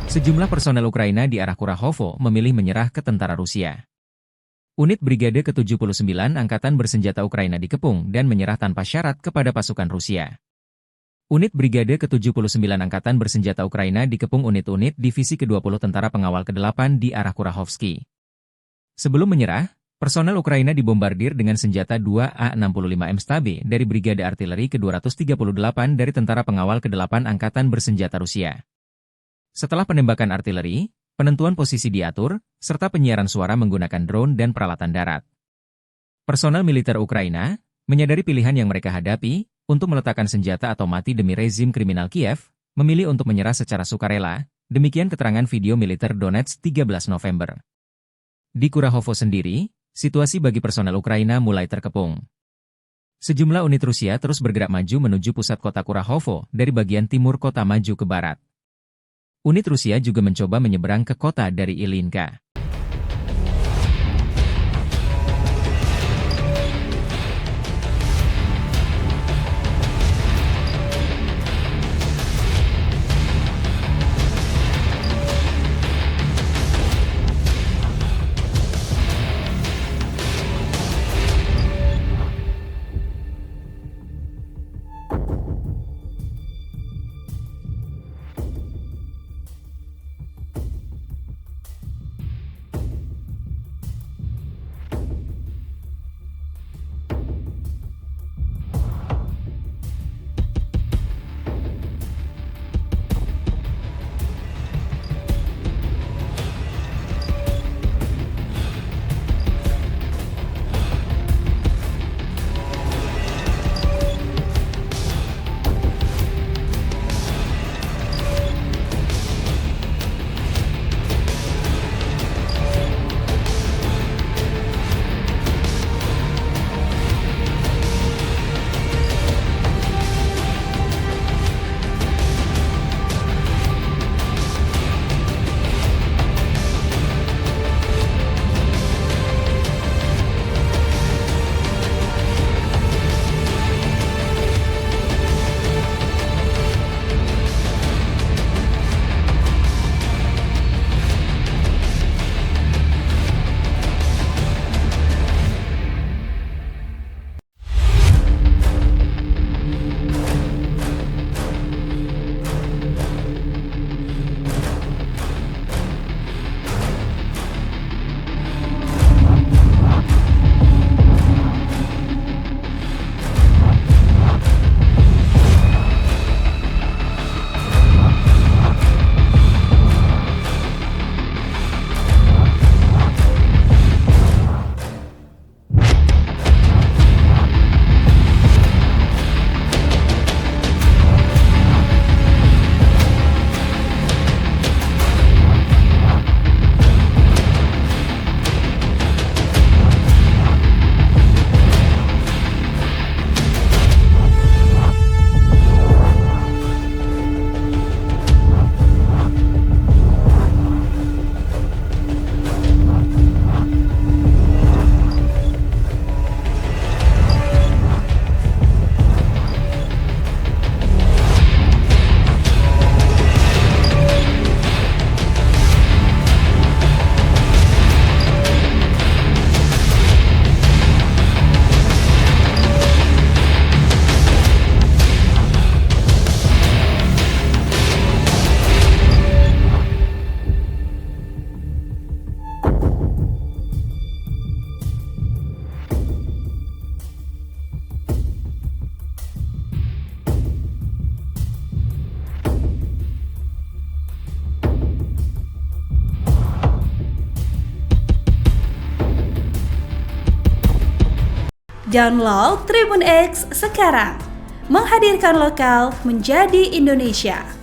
Sejumlah personel Ukraina di arah Kurahovo memilih menyerah ke tentara Rusia. Unit Brigade ke-79 Angkatan Bersenjata Ukraina dikepung dan menyerah tanpa syarat kepada pasukan Rusia. Unit Brigade ke-79 Angkatan Bersenjata Ukraina dikepung unit-unit Divisi ke-20 Tentara Pengawal ke-8 di arah Kurahovsky. Sebelum menyerah, personel Ukraina dibombardir dengan senjata 2A-65M Stabe dari Brigade Artileri ke-238 dari Tentara Pengawal ke-8 Angkatan Bersenjata Rusia. Setelah penembakan artileri, penentuan posisi diatur, serta penyiaran suara menggunakan drone dan peralatan darat. Personel militer Ukraina menyadari pilihan yang mereka hadapi untuk meletakkan senjata atau mati demi rezim kriminal Kiev, memilih untuk menyerah secara sukarela, demikian keterangan video militer Donetsk 13 November. Di Kurahovo sendiri, situasi bagi personel Ukraina mulai terkepung. Sejumlah unit Rusia terus bergerak maju menuju pusat kota Kurahovo dari bagian timur kota maju ke barat. Unit Rusia juga mencoba menyeberang ke kota dari Ilinka. Download Tribun X sekarang, menghadirkan lokal menjadi Indonesia.